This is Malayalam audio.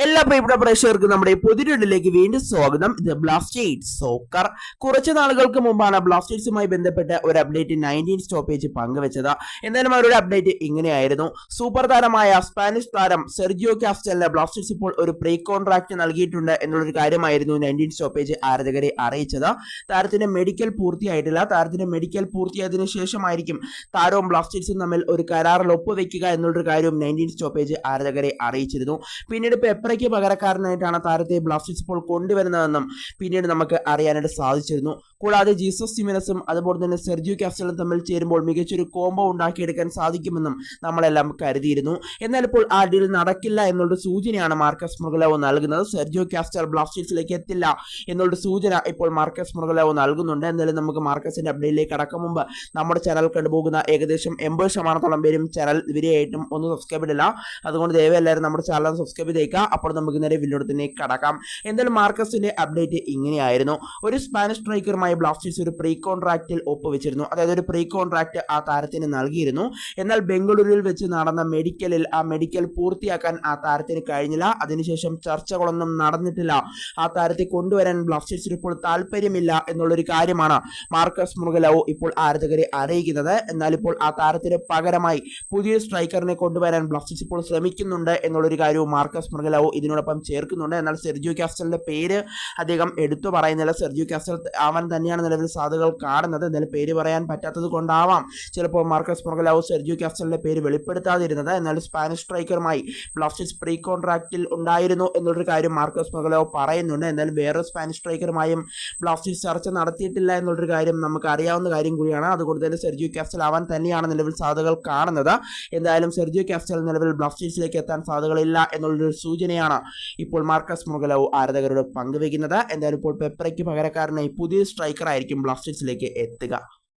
എല്ലാ പ്രിയപ്പെട്ട പ്രേക്ഷകർക്കും നമ്മുടെ പുതിയൊരിലേക്ക് വീണ്ടും സ്വാഗതം. ഇത് ബ്ലാസ്റ്റേഴ്സ് സോക്കർ. കുറച്ചു നാളുകൾക്ക് മുമ്പാണ് ബ്ലാസ്റ്റേഴ്സുമായി ബന്ധപ്പെട്ട ഒരു അപ്ഡേറ്റ് 19 സ്റ്റോപ്പേജ് പങ്കുവച്ചത്. എന്തായാലും അവരുടെ അപ്ഡേറ്റ് ഇങ്ങനെയായിരുന്നു. സൂപ്പർ താരമായ സ്പാനിഷ് താരം സെർജിയോ കാസ്റ്റലിന് ബ്ലാസ്റ്റേഴ്സ് ഇപ്പോൾ ഒരു പ്രീ കോൺട്രാക്ട് നൽകിയിട്ടുണ്ട് എന്നുള്ളൊരു കാര്യമായിരുന്നു 19 സ്റ്റോപ്പേജ് ആരാധകരെ അറിയിച്ചത്. താരത്തിന്റെ മെഡിക്കൽ പൂർത്തിയായിട്ടില്ല. താരത്തിന്റെ മെഡിക്കൽ പൂർത്തിയായതിനു ശേഷമായിരിക്കും താരവും ബ്ലാസ്റ്റേഴ്സും തമ്മിൽ ഒരു കരാറിൽ ഒപ്പുവെക്കുക എന്നുള്ളൊരു കാര്യവും 19 സ്റ്റോപ്പേജ് ആരാധകരെ അറിയിച്ചിരുന്നു. പിന്നീട് പെപ്രയ്ക്ക് പകരക്കാരനായിട്ടാണ് താരത്തെ ബ്ലാസ്റ്റേഴ്സ് ഇപ്പോൾ കൊണ്ടുവരുന്നതെന്നും പിന്നീട് നമുക്ക് അറിയാനായിട്ട് സാധിച്ചിരുന്നു. കൂടാതെ ജീസസ് സിമിനസും അതുപോലെ തന്നെ സെർജിയോ കാസ്റ്റലും തമ്മിൽ ചേരുമ്പോൾ മികച്ചൊരു കോംബോ ഉണ്ടാക്കിയെടുക്കാൻ സാധിക്കുമെന്നും നമ്മളെല്ലാം കരുതിയിരുന്നു. എന്നാൽ ഇപ്പോൾ ആ ഡീൽ നടക്കില്ല എന്നുള്ളൊരു സൂചനയാണ് മാർക്കസ് മുർഗലോവ് നൽകുന്നത്. സെർജിയോ കാസ്റ്റൽ ബ്ലാസ്റ്റേഴ്സിലേക്ക് എത്തില്ല എന്നുള്ളൊരു സൂചന ഇപ്പോൾ മാർക്കസ് മുർഗലോവ് നൽകുന്നുണ്ട്. എന്നാലും നമുക്ക് മാർക്കസിന്റെ അപ്ഡേറ്റിലേക്ക് കടക്കും മുമ്പ് നമ്മുടെ ചാനൽ കണ്ടുപോകുന്ന ഏകദേശം 80% പേരും ചാനൽ ഇവരെയായിട്ടും ഒന്ന് സബ്സ്ക്രൈബ് ചെയ്തില്ല. അതുകൊണ്ട് ദയവായി എല്ലാവരും നമ്മുടെ ചാനൽ സബ്സ്ക്രൈബ് ചെയ്തേക്കുക. അപ്പോൾ നമുക്ക് നേരെ വീഡിയോത്തിന് കടക്കാം. എന്തായാലും മാർക്കസിന്റെ അപ്ഡേറ്റ് ഇങ്ങനെയായിരുന്നു. ഒരു സ്പാനിഷ് സ്ട്രൈക്കറുമായി ബ്ലാസ്റ്റേഴ്സ് ഒരു പ്രീ കോൺട്രാക്റ്റിൽ ഒപ്പുവെച്ചിരുന്നു. അതായത് ഒരു പ്രീ കോൺട്രാക്ട് ആ താരത്തിന് നൽകിയിരുന്നു. എന്നാൽ ബംഗളൂരുവിൽ വെച്ച് നടന്ന മെഡിക്കലിൽ ആ മെഡിക്കൽ പൂർത്തിയാക്കാൻ ആ താരത്തിന് കഴിഞ്ഞില്ല. അതിനുശേഷം ചർച്ചകളൊന്നും നടന്നിട്ടില്ല. ആ താരത്തെ കൊണ്ടുവരാൻ ബ്ലാസ്റ്റേഴ്സിന് ഇപ്പോൾ താല്പര്യമില്ല എന്നുള്ളൊരു കാര്യമാണ് മാർക്കസ് മുർഗലോവ് ഇപ്പോൾ ആരാധകരെ അറിയിക്കുന്നത്. എന്നാൽ ഇപ്പോൾ ആ താരത്തിന് പകരമായി പുതിയ സ്ട്രൈക്കറിനെ കൊണ്ടുവരാൻ ബ്ലാസ്റ്റേഴ്സ് ഇപ്പോൾ ശ്രമിക്കുന്നുണ്ട് എന്നുള്ളൊരു കാര്യവും മാർക്കസ് മുർഗലോവ് ഇതിനോടൊപ്പം ചേർക്കുന്നുണ്ട്. എന്നാൽ സെർജിയോ കാസ്റ്റലിന്റെ പേര് അദ്ദേഹം എടുത്തു പറയുന്നില്ല. സെർജിയോ കാസ്റ്റൽ അവൻ തന്നെയാണ് നിലവിൽ സാധ്യതകൾ കാണുന്നത്. എന്നാലും പേര് പറയാൻ പറ്റാത്തത് കൊണ്ടാവാം ചിലപ്പോൾ മാർക്കസ് മുർഗലോവ് സെർജിയോ കാസ്റ്റലിന്റെ പേര് വെളിപ്പെടുത്താതിരുന്നത്. എന്നാൽ സ്പാനിഷ് സ്ട്രൈക്കറുമായി ബ്ലാസ്റ്റേഴ്സ് പ്രീ കോൺട്രാക്റ്റിൽ ഉണ്ടായിരുന്നു എന്നുള്ളൊരു കാര്യം മാർക്കസ് മുർഗലോവ് പറയുന്നുണ്ട്. എന്നാൽ വേറെ സ്പാനിഷ് സ്ട്രൈക്കറുമായും ബ്ലാസ്റ്റേഴ്സ് ചർച്ച നടത്തിയിട്ടില്ല എന്നുള്ളൊരു കാര്യം നമുക്ക് അറിയാവുന്ന കാര്യം കൂടിയാണ്. അതുകൊണ്ട് തന്നെ സെർജിയോ കാസ്റ്റൽ അവൻ തന്നെയാണ് നിലവിൽ സാധ്യതകൾ കാണുന്നത്. എന്തായാലും സെർജിയോ കാസ്റ്റൽ നിലവിൽ ബ്ലാസ്റ്റേഴ്സിലേക്ക് എത്താൻ സാധ്യതകളില്ല എന്നുള്ളൊരു സൂചനയാണ് ഇപ്പോൾ മാർക്കസ് മുർഗലോവ് ആരാധകരോട് പങ്കുവയ്ക്കുന്നത്. എന്തായാലും ഇപ്പോൾ പെപ്രയ്ക്ക് പകരക്കാരനായി പുതിയ സ്ട്രൈക്കർ ആയിരിക്കും ബ്ലാസ്റ്റേഴ്സിലേക്ക് എത്തുക.